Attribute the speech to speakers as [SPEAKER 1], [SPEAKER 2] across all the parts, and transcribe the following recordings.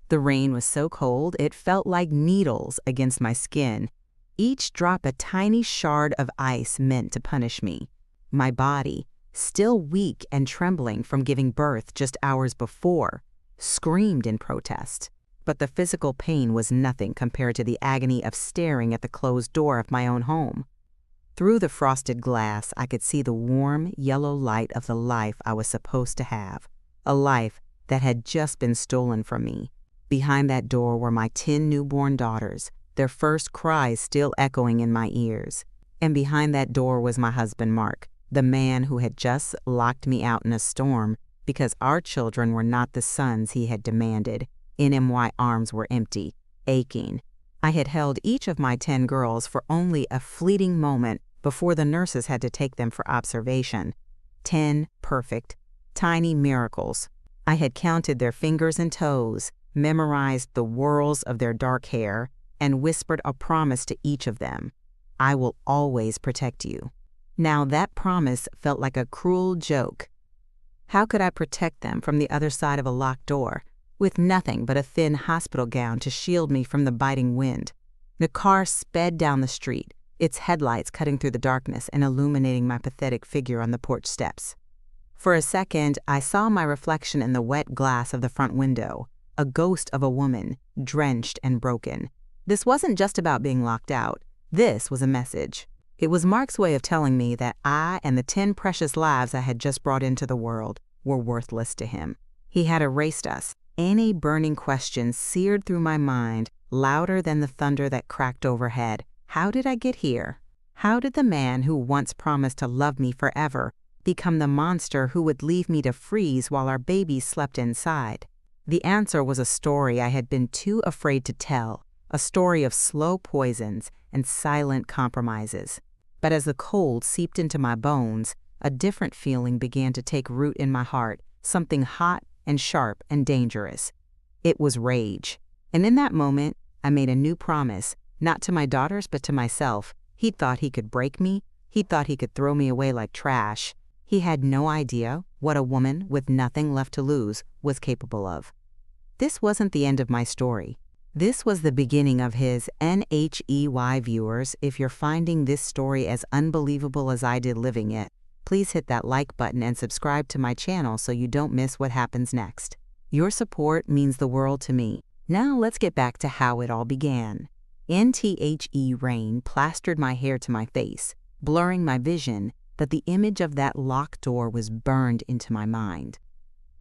[SPEAKER 1] The rain was so cold it felt like needles against my skin, each drop a tiny shard of ice meant to punish me. My body, still weak and trembling from giving birth just hours before, screamed in protest. But the physical pain was nothing compared to the agony of staring at the closed door of my own home. Through the frosted glass, I could see the warm, yellow light of the life I was supposed to have, a life that had just been stolen from me. Behind that door were my 10 newborn daughters, their first cries still echoing in my ears. And behind that door was my husband, Mark, the man who had just locked me out in a storm because our children were not the sons he had demanded. NMY arms were empty, aching. I had held each of my 10 girls for only a fleeting moment before the nurses had to take them for observation. 10 perfect, tiny miracles. I had counted their fingers and toes, memorized the whorls of their dark hair, and whispered a promise to each of them. I will always protect you. Now that promise felt like a cruel joke. How could I protect them from the other side of a locked door, with nothing but a thin hospital gown to shield me from the biting wind? The car sped down the street, its headlights cutting through the darkness and illuminating my pathetic figure on the porch steps. For a second, I saw my reflection in the wet glass of the front window, a ghost of a woman, drenched and broken. This wasn't just about being locked out. This was a message. It was Mark's way of telling me that I and the 10 precious lives I had just brought into the world were worthless to him. He had erased us. Any burning question seared through my mind, louder than the thunder that cracked overhead. How did I get here? How did the man who once promised to love me forever become the monster who would leave me to freeze while our babies slept inside? The answer was a story I had been too afraid to tell, a story of slow poisons and silent compromises. But as the cold seeped into my bones, a different feeling began to take root in my heart, something hot and sharp and dangerous. It was rage. And in that moment, I made a new promise, not to my daughters but to myself. He thought he could break me. He thought he could throw me away like trash. He had no idea what a woman with nothing left to lose was capable of. This wasn't the end of my story. This was the beginning of his. NHEY viewers, if you're finding this story as unbelievable as I did living it, please hit that like button and subscribe to my channel so you don't miss what happens next. Your support means the world to me. Now let's get back to how it all began. NTHE rain plastered my hair to my face, blurring my vision, but the image of that locked door was burned into my mind.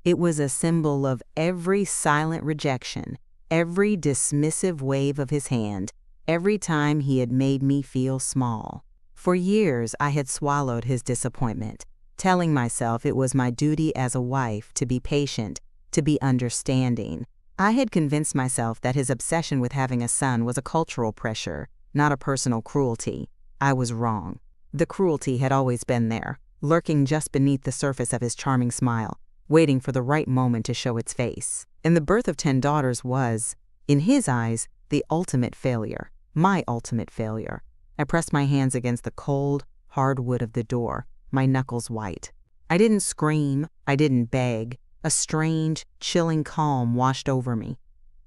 [SPEAKER 1] It was a symbol of every silent rejection, every dismissive wave of his hand, every time he had made me feel small. For years, I had swallowed his disappointment, telling myself it was my duty as a wife to be patient, to be understanding. I had convinced myself that his obsession with having a son was a cultural pressure, not a personal cruelty. I was wrong. The cruelty had always been there, lurking just beneath the surface of his charming smile, waiting for the right moment to show its face. And the birth of 10 daughters was, in his eyes, the ultimate failure, my ultimate failure. I pressed my hands against the cold, hard wood of the door, my knuckles white. I didn't scream, I didn't beg. A strange, chilling calm washed over me.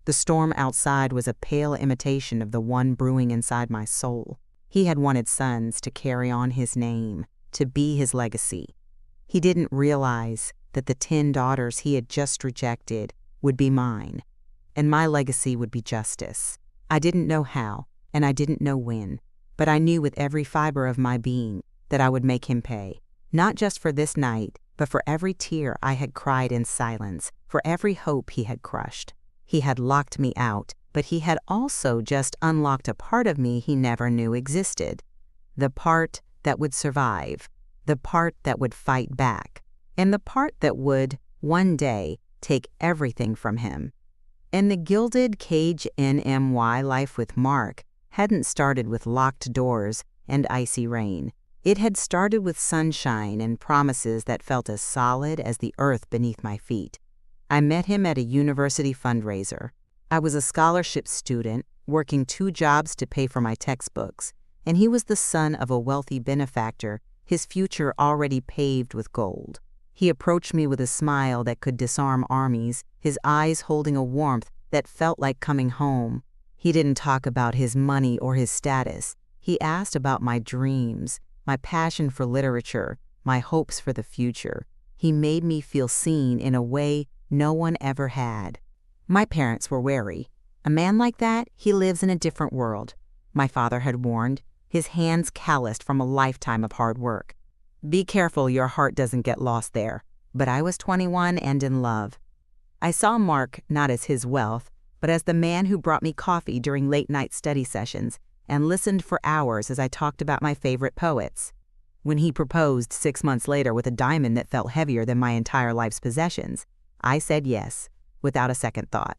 [SPEAKER 1] The storm outside was a pale imitation of the one brewing inside my soul. He had wanted sons to carry on his name, to be his legacy. He didn't realize that the 10 daughters he had just rejected would be mine, and my legacy would be justice. I didn't know how, and I didn't know when, but I knew with every fiber of my being that I would make him pay, not just for this night, but for every tear I had cried in silence, for every hope he had crushed. He had locked me out, but he had also just unlocked a part of me he never knew existed. The part that would survive, the part that would fight back, and the part that would, one day, take everything from him. And the gilded cage NMY life with Mark hadn't started with locked doors and icy rain. It had started with sunshine and promises that felt as solid as the earth beneath my feet. I met him at a university fundraiser. I was a scholarship student, working 2 jobs to pay for my textbooks, and he was the son of a wealthy benefactor, his future already paved with gold. He approached me with a smile that could disarm armies, his eyes holding a warmth that felt like coming home. He didn't talk about his money or his status. He asked about my dreams, my passion for literature, my hopes for the future. He made me feel seen in a way no one ever had. My parents were wary. A man like that, he lives in a different world. My father had warned, his hands calloused from a lifetime of hard work. Be careful your heart doesn't get lost there. But I was 21 and in love. I saw Mark not as his wealth, but as the man who brought me coffee during late-night study sessions and listened for hours as I talked about my favorite poets. When he proposed 6 months later with a diamond that felt heavier than my entire life's possessions, I said yes, without a second thought.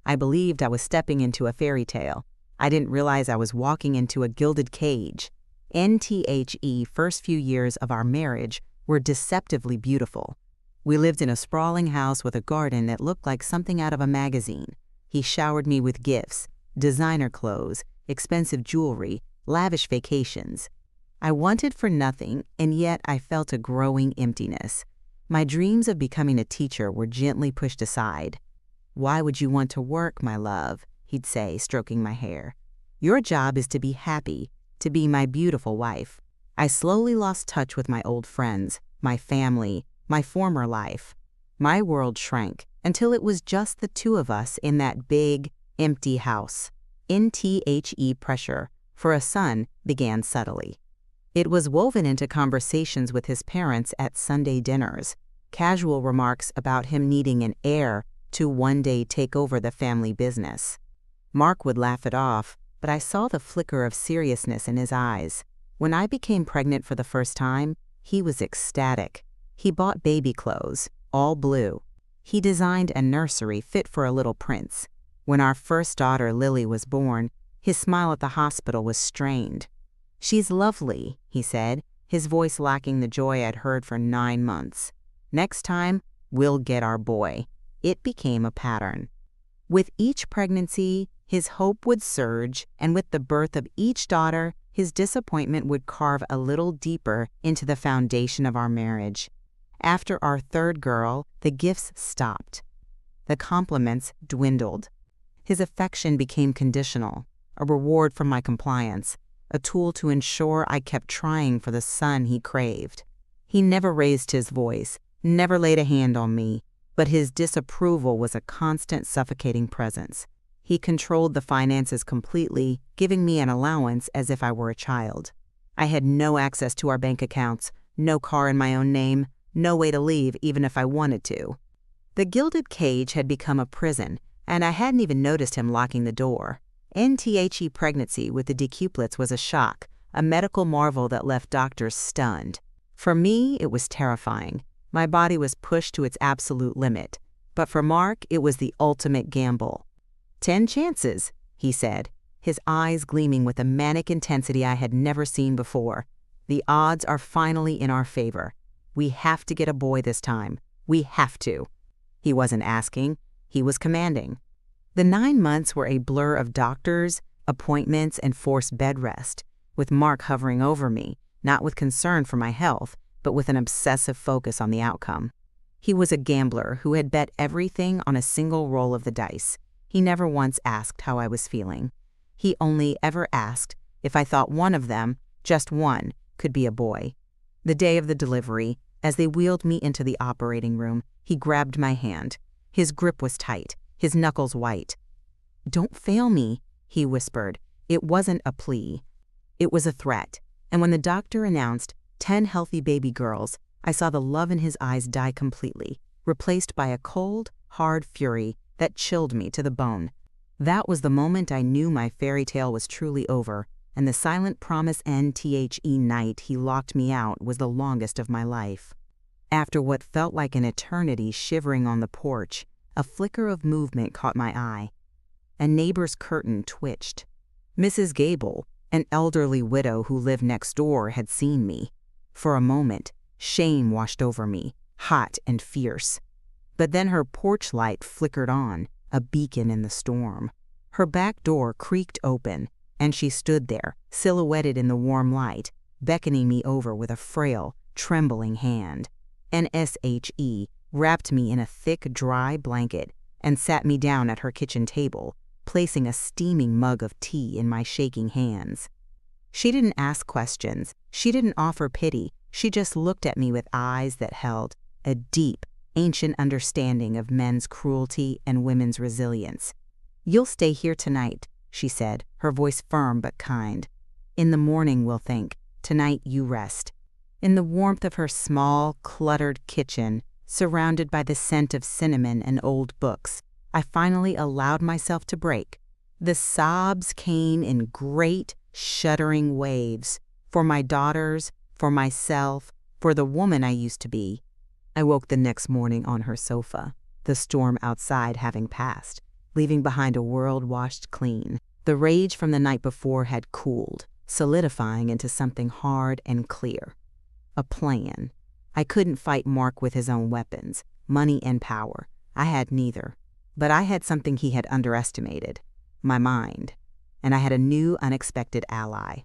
[SPEAKER 1] I believed I was stepping into a fairy tale. I didn't realize I was walking into a gilded cage. NTHE first few years of our marriage were deceptively beautiful. We lived in a sprawling house with a garden that looked like something out of a magazine. He showered me with gifts, designer clothes, expensive jewelry, lavish vacations. I wanted for nothing, and yet I felt a growing emptiness. My dreams of becoming a teacher were gently pushed aside. "Why would you want to work, my love?" he'd say, stroking my hair. "Your job is to be happy, to be my beautiful wife." I slowly lost touch with my old friends, my family, my former life. My world shrank until it was just the two of us in that big, empty house. NTHE pressure for a son began subtly. It was woven into conversations with his parents at Sunday dinners, casual remarks about him needing an heir to one day take over the family business. Mark would laugh it off, but I saw the flicker of seriousness in his eyes. When I became pregnant for the first time, he was ecstatic. He bought baby clothes, all blue. He designed a nursery fit for a little prince. When our first daughter, Lily, was born, his smile at the hospital was strained. "She's lovely," he said, his voice lacking the joy I'd heard for 9 months. "Next time, we'll get our boy." It became a pattern. With each pregnancy, his hope would surge, and with the birth of each daughter, his disappointment would carve a little deeper into the foundation of our marriage. After our third girl, the gifts stopped. The compliments dwindled. His affection became conditional, a reward for my compliance, a tool to ensure I kept trying for the son he craved. He never raised his voice, never laid a hand on me, but his disapproval was a constant suffocating presence. He controlled the finances completely, giving me an allowance as if I were a child. I had no access to our bank accounts, no car in my own name, no way to leave even if I wanted to. The gilded cage had become a prison, and I hadn't even noticed him locking the door. NTHE pregnancy with the decuplets was a shock, a medical marvel that left doctors stunned. For me, it was terrifying. My body was pushed to its absolute limit. But for Mark, it was the ultimate gamble. 10 chances, he said, his eyes gleaming with a manic intensity I had never seen before. The odds are finally in our favor. We have to get a boy this time. We have to. He wasn't asking, he was commanding. The 9 months were a blur of doctors, appointments, and forced bed rest, with Mark hovering over me, not with concern for my health, but with an obsessive focus on the outcome. He was a gambler who had bet everything on a single roll of the dice. He never once asked how I was feeling. He only ever asked if I thought one of them, just one, could be a boy. The day of the delivery, as they wheeled me into the operating room, he grabbed my hand. His grip was tight, his knuckles white. "Don't fail me," he whispered. It wasn't a plea. It was a threat. And when the doctor announced 10 healthy baby girls, I saw the love in his eyes die completely, replaced by a cold, hard fury that chilled me to the bone. That was the moment I knew my fairy tale was truly over, and the silent promise NTHE night he locked me out was the longest of my life. After what felt like an eternity shivering on the porch, a flicker of movement caught my eye. A neighbor's curtain twitched. Mrs. Gable, an elderly widow who lived next door, had seen me. For a moment, shame washed over me, hot and fierce. But then her porch light flickered on, a beacon in the storm. Her back door creaked open, and she stood there, silhouetted in the warm light, beckoning me over with a frail, trembling hand. NSHE wrapped me in a thick, dry blanket, and sat me down at her kitchen table, placing a steaming mug of tea in my shaking hands. She didn't ask questions. She didn't offer pity. She just looked at me with eyes that held a deep, ancient understanding of men's cruelty and women's resilience. "You'll stay here tonight," she said, her voice firm but kind. "In the morning we'll think. Tonight you rest." In the warmth of her small, cluttered kitchen, surrounded by the scent of cinnamon and old books, I finally allowed myself to break. The sobs came in great, shuddering waves, for my daughters, for myself, for the woman I used to be. I woke the next morning on her sofa, the storm outside having passed, leaving behind a world washed clean. The rage from the night before had cooled, solidifying into something hard and clear. A plan. I couldn't fight Mark with his own weapons, money and power. I had neither. But I had something he had underestimated, my mind. And I had a new, unexpected ally.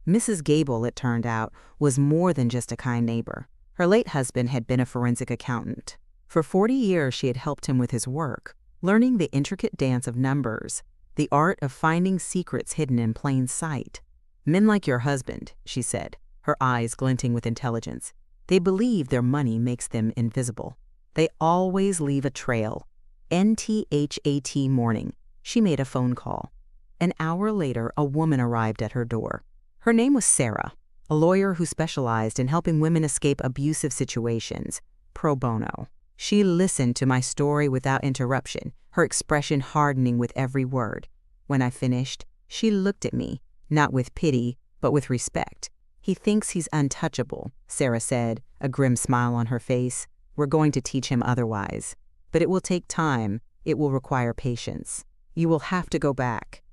[SPEAKER 1] Mrs. Gable, it turned out, was more than just a kind neighbor. Her late husband had been a forensic accountant. For 40 years she had helped him with his work, learning the intricate dance of numbers, the art of finding secrets hidden in plain sight. "Men like your husband," she said, her eyes glinting with intelligence. "They believe their money makes them invisible. They always leave a trail." NTHAT morning, she made a phone call. An hour later, a woman arrived at her door. Her name was Sarah, a lawyer who specialized in helping women escape abusive situations, pro bono. She listened to my story without interruption, her expression hardening with every word. When I finished, she looked at me, not with pity, but with respect. "He thinks he's untouchable," Sarah said, a grim smile on her face. "We're going to teach him otherwise. But it will take time. It will require patience. You will have to go back."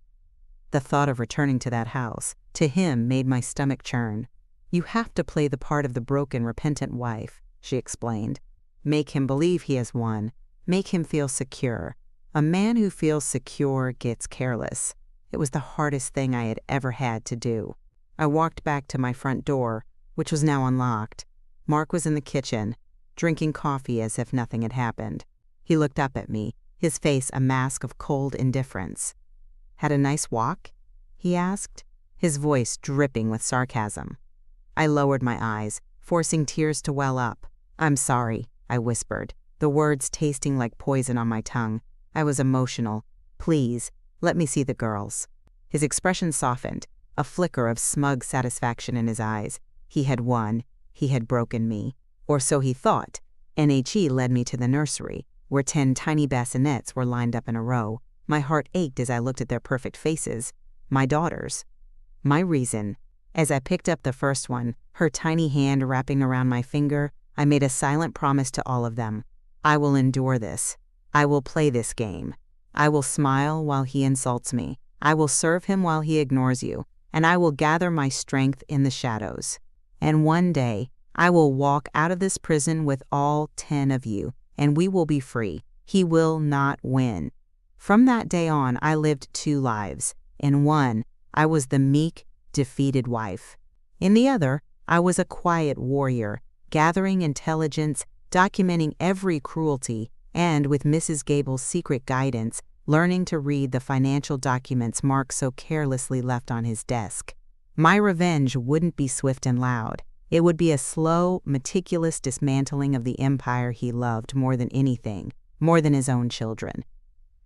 [SPEAKER 1] The thought of returning to that house, to him, made my stomach churn. "You have to play the part of the broken, repentant wife," she explained. "Make him believe he has won. Make him feel secure. A man who feels secure gets careless." It was the hardest thing I had ever had to do. I walked back to my front door, which was now unlocked. Mark was in the kitchen, drinking coffee as if nothing had happened. He looked up at me, his face a mask of cold indifference. "Had a nice walk?" he asked, his voice dripping with sarcasm. I lowered my eyes, forcing tears to well up. "I'm sorry," I whispered, the words tasting like poison on my tongue. I was emotional. "Please, let me see the girls." His expression softened, a flicker of smug satisfaction in his eyes. He had won. He had broken me. Or so he thought. NHE led me to the nursery, where 10 tiny bassinets were lined up in a row. My heart ached as I looked at their perfect faces. My daughters. My reason. As I picked up the first one, her tiny hand wrapping around my finger, I made a silent promise to all of them. I will endure this. I will play this game. I will smile while he insults me. I will serve him while he ignores you. And I will gather my strength in the shadows. And one day, I will walk out of this prison with all 10 of you, and we will be free. He will not win. From that day on, I lived 2 lives. In one, I was the meek, defeated wife. In the other, I was a quiet warrior, gathering intelligence, documenting every cruelty, and, with Mrs. Gable's secret guidance, learning to read the financial documents Mark so carelessly left on his desk. My revenge wouldn't be swift and loud. It would be a slow, meticulous dismantling of the empire he loved more than anything, more than his own children.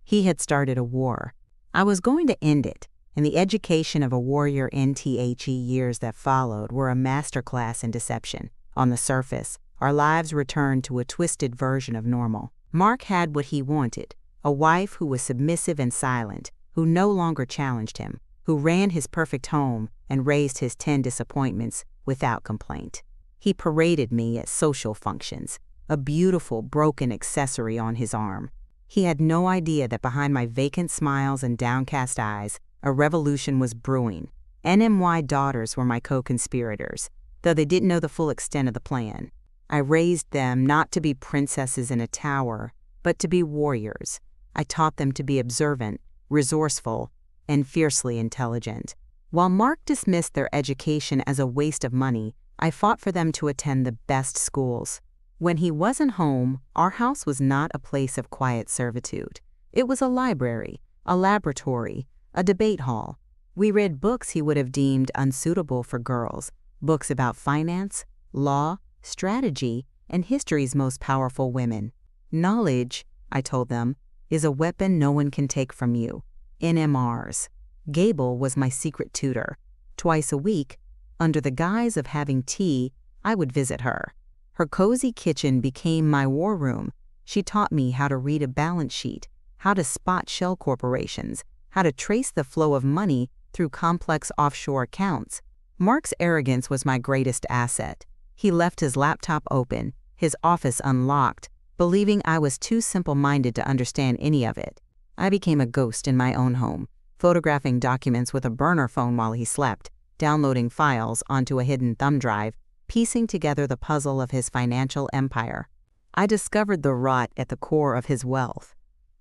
[SPEAKER 1] He had started a war. I was going to end it, and the education of a warrior NTHE years that followed were a masterclass in deception. On the surface, our lives returned to a twisted version of normal. Mark had what he wanted, a wife who was submissive and silent, who no longer challenged him, who ran his perfect home and raised his 10 disappointments without complaint. He paraded me at social functions, a beautiful, broken accessory on his arm. He had no idea that behind my vacant smiles and downcast eyes, a revolution was brewing. NMY daughters were my co-conspirators, though they didn't know the full extent of the plan. I raised them not to be princesses in a tower, but to be warriors. I taught them to be observant, resourceful, and fiercely intelligent. While Mark dismissed their education as a waste of money, I fought for them to attend the best schools. When he wasn't home, our house was not a place of quiet servitude. It was a library, a laboratory, a debate hall. We read books he would have deemed unsuitable for girls, books about finance, law, strategy, and history's most powerful women. Knowledge, I told them, is a weapon no one can take from you. NMRs. Gable was my secret tutor. Twice a week, under the guise of having tea, I would visit her. Her cozy kitchen became my war room. She taught me how to read a balance sheet, how to spot shell corporations, how to trace the flow of money through complex offshore accounts. Mark's arrogance was my greatest asset. He left his laptop open, his office unlocked, believing I was too simple-minded to understand any of it. I became a ghost in my own home, photographing documents with a burner phone while he slept, downloading files onto a hidden thumb drive, piecing together the puzzle of his financial empire. I discovered the rot at the core of his wealth.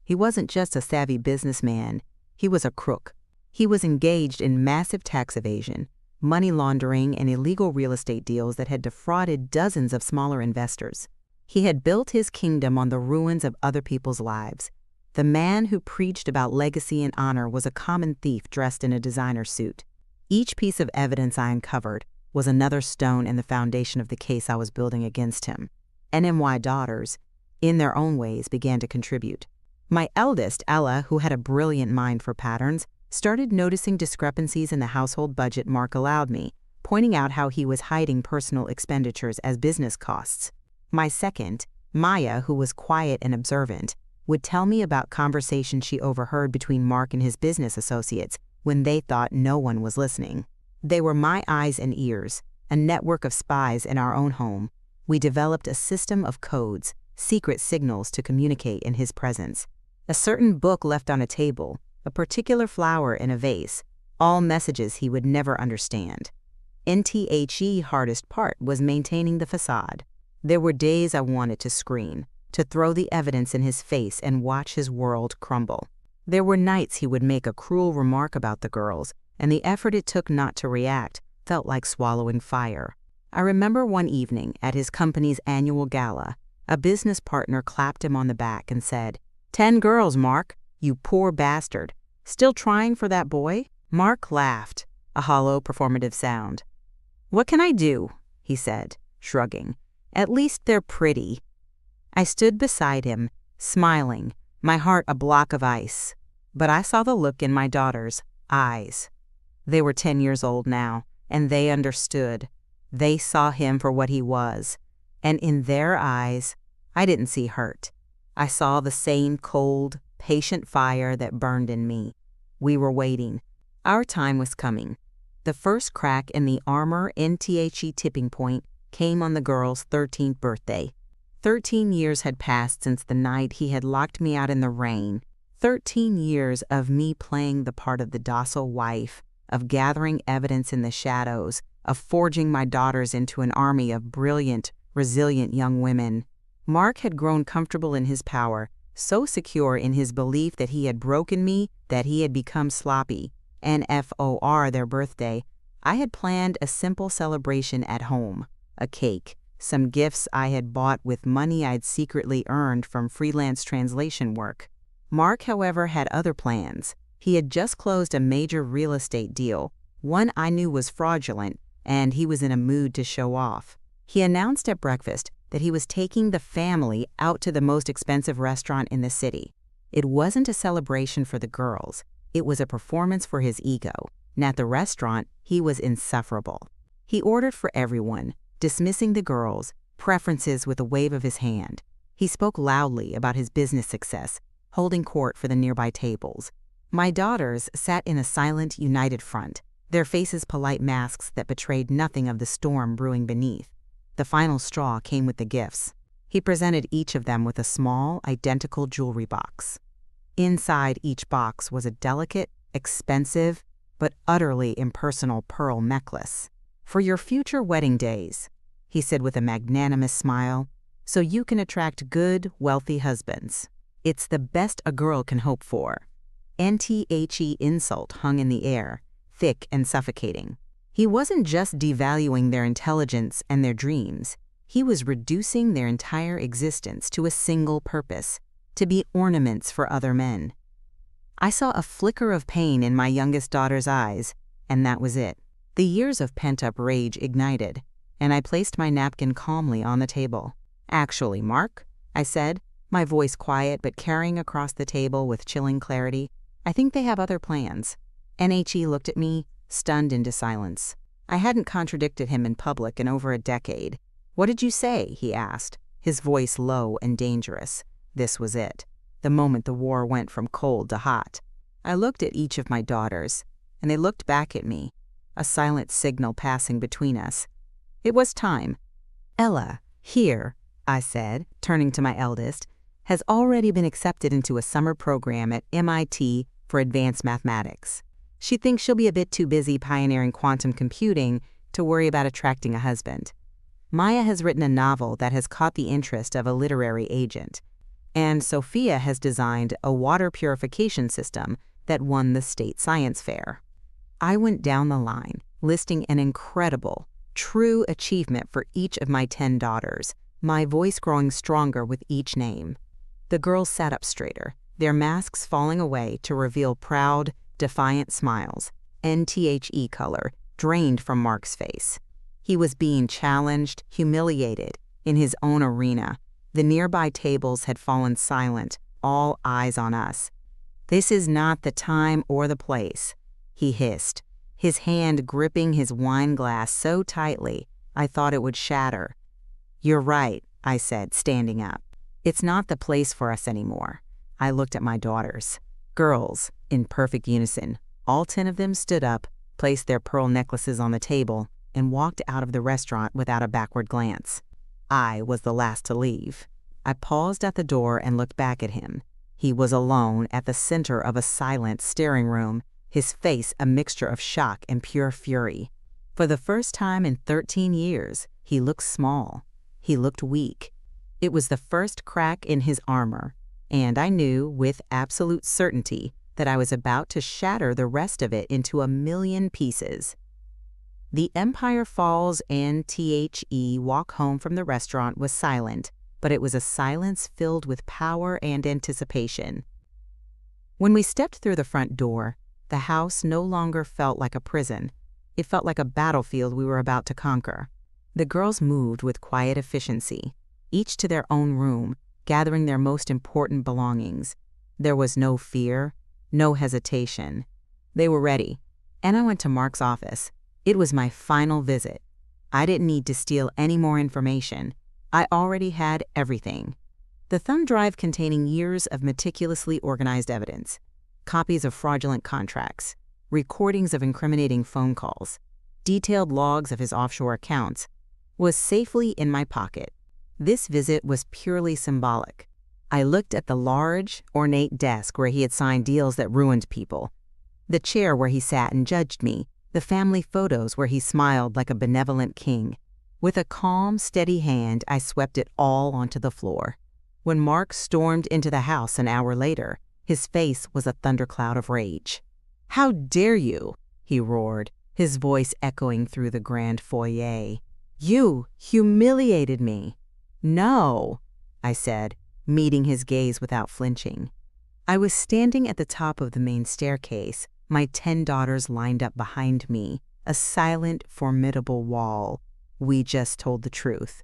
[SPEAKER 1] He wasn't just a savvy businessman, he was a crook. He was engaged in massive tax evasion, money laundering, and illegal real estate deals that had defrauded dozens of smaller investors. He had built his kingdom on the ruins of other people's lives. The man who preached about legacy and honor was a common thief dressed in a designer suit. Each piece of evidence I uncovered was another stone in the foundation of the case I was building against him. NMY daughters, in their own ways, began to contribute. My eldest, Ella, who had a brilliant mind for patterns, started noticing discrepancies in the household budget Mark allowed me, pointing out how he was hiding personal expenditures as business costs. My second, Maya, who was quiet and observant, would tell me about conversations she overheard between Mark and his business associates when they thought no one was listening. They were my eyes and ears, a network of spies in our own home. We developed a system of codes, secret signals to communicate in his presence. A certain book left on a table, a particular flower in a vase, all messages he would never understand. NTHE hardest part was maintaining the facade. There were days I wanted to scream, to throw the evidence in his face and watch his world crumble. There were nights he would make a cruel remark about the girls, and the effort it took not to react felt like swallowing fire. I remember one evening at his company's annual gala, a business partner clapped him on the back and said, "10 girls, Mark, you poor bastard. Still trying for that boy?" Mark laughed, a hollow performative sound. "What can I do?" he said, shrugging. "At least they're pretty." I stood beside him, smiling, my heart a block of ice. But I saw the look in my daughter's eyes. They were 10 years old now, and they understood. They saw him for what he was. And in their eyes, I didn't see hurt. I saw the same cold, patient fire that burned in me. We were waiting. Our time was coming. The first crack in the armor NTHE tipping point came on the girl's 13th birthday. 13 years had passed since the night he had locked me out in the rain. 13 years of me playing the part of the docile wife, of gathering evidence in the shadows, of forging my daughters into an army of brilliant, resilient young women. Mark had grown comfortable in his power, so secure in his belief that he had broken me that he had become sloppy. NFOR their birthday, I had planned a simple celebration at home. A cake, some gifts I had bought with money I'd secretly earned from freelance translation work. Mark, however, had other plans. He had just closed a major real estate deal, one I knew was fraudulent, and he was in a mood to show off. He announced at breakfast that he was taking the family out to the most expensive restaurant in the city. It wasn't a celebration for the girls. It was a performance for his ego, and at the restaurant, he was insufferable. He ordered for everyone, dismissing the girls' preferences with a wave of his hand. He spoke loudly about his business success, holding court for the nearby tables. My daughters sat in a silent, united front, their faces polite masks that betrayed nothing of the storm brewing beneath. The final straw came with the gifts. He presented each of them with a small, identical jewelry box. Inside each box was a delicate, expensive, but utterly impersonal pearl necklace. "For your future wedding days," he said with a magnanimous smile, "so you can attract good, wealthy husbands. It's the best a girl can hope for." NTHE insult hung in the air, thick and suffocating. He wasn't just devaluing their intelligence and their dreams. He was reducing their entire existence to a single purpose: to be ornaments for other men. I saw a flicker of pain in my youngest daughter's eyes, and that was it. The years of pent-up rage ignited, and I placed my napkin calmly on the table. "Actually, Mark," I said, my voice quiet but carrying across the table with chilling clarity, "I think they have other plans." NHE looked at me, stunned into silence. I hadn't contradicted him in public in over a decade. "What did you say?" he asked, his voice low and dangerous. This was it, the moment the war went from cold to hot. I looked at each of my daughters, and they looked back at me, a silent signal passing between us. It was time. "Ella, here," I said, turning to my eldest, "has already been accepted into a summer program at MIT for advanced mathematics. She thinks she'll be a bit too busy pioneering quantum computing to worry about attracting a husband. Maya has written a novel that has caught the interest of a literary agent, and Sophia has designed a water purification system that won the state science fair." I went down the line, listing an incredible, true achievement for each of my 10 daughters, my voice growing stronger with each name. The girls sat up straighter, their masks falling away to reveal proud, defiant smiles, NTHE color drained from Mark's face. He was being challenged, humiliated, in his own arena. The nearby tables had fallen silent, all eyes on us. "This is not the time or the place," he hissed, his hand gripping his wine glass so tightly I thought it would shatter. "You're right," I said, standing up. "It's not the place for us anymore." I looked at my daughters. Girls, in perfect unison, all 10 of them stood up, placed their pearl necklaces on the table, and walked out of the restaurant without a backward glance. I was the last to leave. I paused at the door and looked back at him. He was alone at the center of a silent staring room, his face a mixture of shock and pure fury. For the first time in 13 years, he looked small. He looked weak. It was the first crack in his armor, and I knew with absolute certainty that I was about to shatter the rest of it into a million pieces. The Empire Falls NTHE walk home from the restaurant was silent, but it was a silence filled with power and anticipation. When we stepped through the front door, the house no longer felt like a prison. It felt like a battlefield we were about to conquer. The girls moved with quiet efficiency, each to their own room, gathering their most important belongings. There was no fear, no hesitation. They were ready, and I went to Mark's office. It was my final visit. I didn't need to steal any more information. I already had everything. The thumb drive containing years of meticulously organized evidence, copies of fraudulent contracts, recordings of incriminating phone calls, detailed logs of his offshore accounts, was safely in my pocket. This visit was purely symbolic. I looked at the large, ornate desk where he had signed deals that ruined people, the chair where he sat and judged me, the family photos where he smiled like a benevolent king. With a calm, steady hand, I swept it all onto the floor. When Mark stormed into the house an hour later, his face was a thundercloud of rage. "How dare you?" he roared, his voice echoing through the grand foyer. "You humiliated me." "No," I said, meeting his gaze without flinching. I was standing at the top of the main staircase, my 10 daughters lined up behind me, a silent, formidable wall. We just told the truth.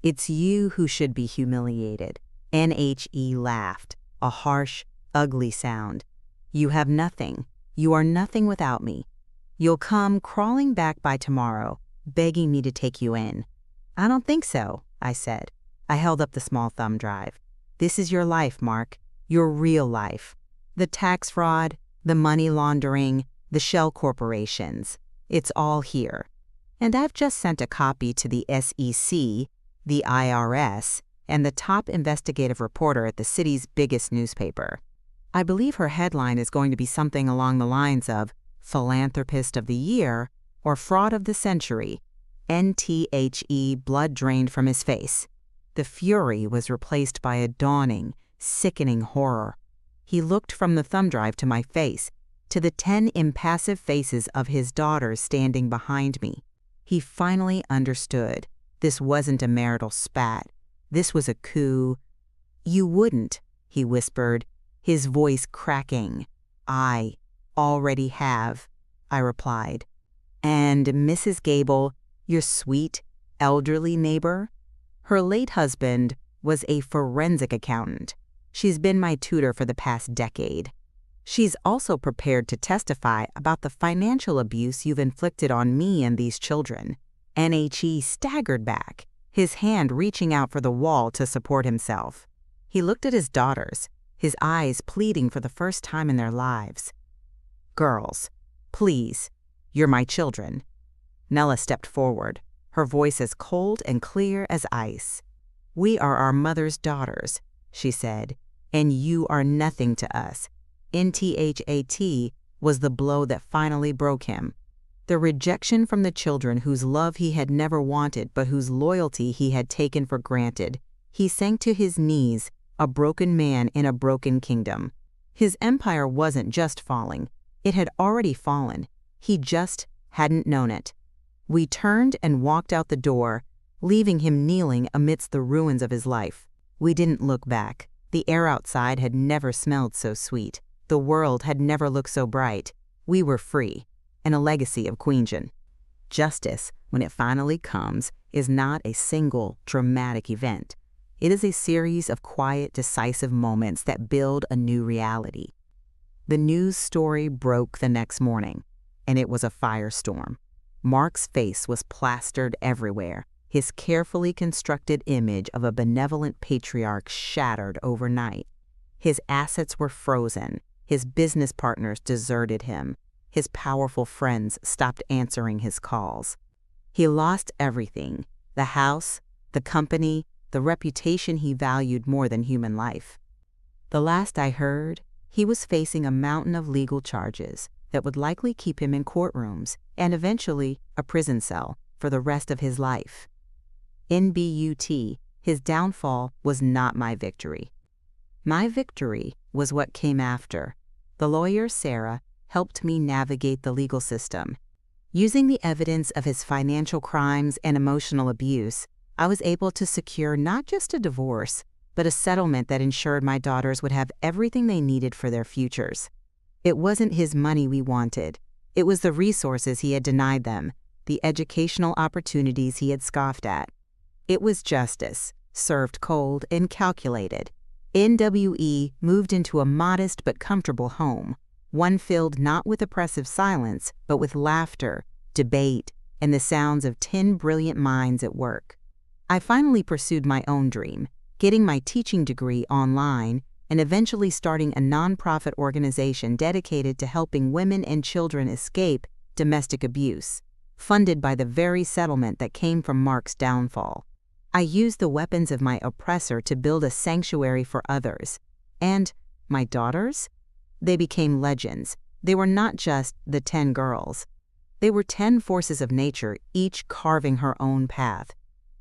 [SPEAKER 1] "It's you who should be humiliated." NHE laughed, a harsh, ugly sound. "You have nothing. You are nothing without me. You'll come crawling back by tomorrow, begging me to take you in." "I don't think so," I said. I held up the small thumb drive. "This is your life, Mark. Your real life. The tax fraud, the money laundering, the shell corporations. It's all here. And I've just sent a copy to the SEC, the IRS, and the top investigative reporter at the city's biggest newspaper. I believe her headline is going to be something along the lines of Philanthropist of the Year or Fraud of the Century." NTHE blood drained from his face. The fury was replaced by a dawning, sickening horror. He looked from the thumb drive to my face, to the 10 impassive faces of his daughters standing behind me. He finally understood. This wasn't a marital spat. This was a coup. "You wouldn't," he whispered, his voice cracking. "I already have," I replied. "And Mrs. Gable, your sweet, elderly neighbor?" Her late husband was a forensic accountant. She's been my tutor for the past decade. She's also prepared to testify about the financial abuse you've inflicted on me and these children. NHE staggered back, his hand reaching out for the wall to support himself. He looked at his daughters, his eyes pleading for the first time in their lives. "Girls, please, you're my children." Nella stepped forward, her voice as cold and clear as ice. "We are our mother's daughters," she said, "and you are nothing to us." NTHAT was the blow that finally broke him. The rejection from the children whose love he had never wanted but whose loyalty he had taken for granted. He sank to his knees, a broken man in a broken kingdom. His empire wasn't just falling. It had already fallen. He just hadn't known it. We turned and walked out the door, leaving him kneeling amidst the ruins of his life. We didn't look back. The air outside had never smelled so sweet. The world had never looked so bright. We were free, and a legacy of Queenjan. Justice, when it finally comes, is not a single, dramatic event. It is a series of quiet, decisive moments that build a new reality. The news story broke the next morning, and it was a firestorm. Mark's face was plastered everywhere, his carefully constructed image of a benevolent patriarch shattered overnight. His assets were frozen, his business partners deserted him, his powerful friends stopped answering his calls. He lost everything: the house, the company, the reputation he valued more than human life. The last I heard, he was facing a mountain of legal charges that would likely keep him in courtrooms and eventually a prison cell for the rest of his life. NBUT, his downfall was not my victory. My victory was what came after. The lawyer, Sarah, helped me navigate the legal system. Using the evidence of his financial crimes and emotional abuse, I was able to secure not just a divorce, but a settlement that ensured my daughters would have everything they needed for their futures. It wasn't his money we wanted. It was the resources he had denied them, the educational opportunities he had scoffed at. It was justice, served cold and calculated. NWE moved into a modest but comfortable home, one filled not with oppressive silence, but with laughter, debate, and the sounds of 10 brilliant minds at work. I finally pursued my own dream, getting my teaching degree online and eventually starting a nonprofit organization dedicated to helping women and children escape domestic abuse, funded by the very settlement that came from Mark's downfall. I used the weapons of my oppressor to build a sanctuary for others. And my daughters? They became legends. They were not just the 10 girls. They were 10 forces of nature, each carving her own path.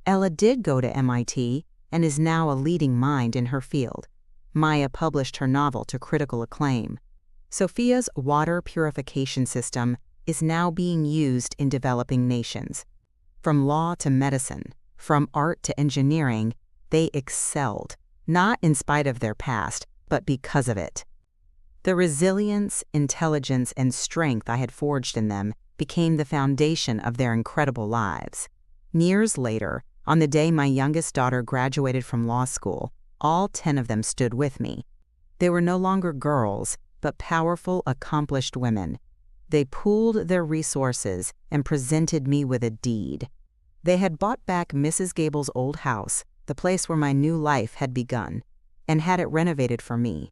[SPEAKER 1] Ella did go to MIT and is now a leading mind in her field. Maya published her novel to critical acclaim. Sophia's water purification system is now being used in developing nations. From law to medicine, from art to engineering, they excelled, not in spite of their past, but because of it. The resilience, intelligence, and strength I had forged in them became the foundation of their incredible lives. Years later, on the day my youngest daughter graduated from law school, all 10 of them stood with me. They were no longer girls, but powerful, accomplished women. They pooled their resources and presented me with a deed. They had bought back Mrs. Gable's old house, the place where my new life had begun, and had it renovated for me.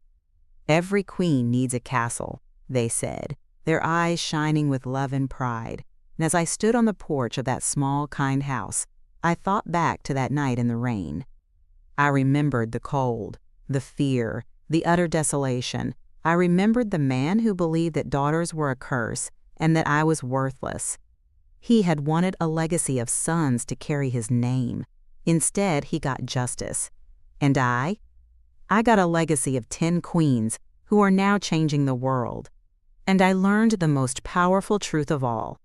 [SPEAKER 1] "Every queen needs a castle," they said, their eyes shining with love and pride. And as I stood on the porch of that small, kind house, I thought back to that night in the rain. I remembered the cold, the fear, the utter desolation. I remembered the man who believed that daughters were a curse and that I was worthless. He had wanted a legacy of sons to carry his name. Instead, he got justice. And I got a legacy of 10 queens who are now changing the world. And I learned the most powerful truth of all.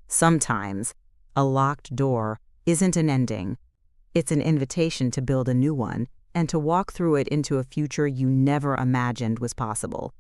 [SPEAKER 1] Sometimes, a locked door isn't an ending. It's an invitation to build a new one and to walk through it into a future you never imagined was possible.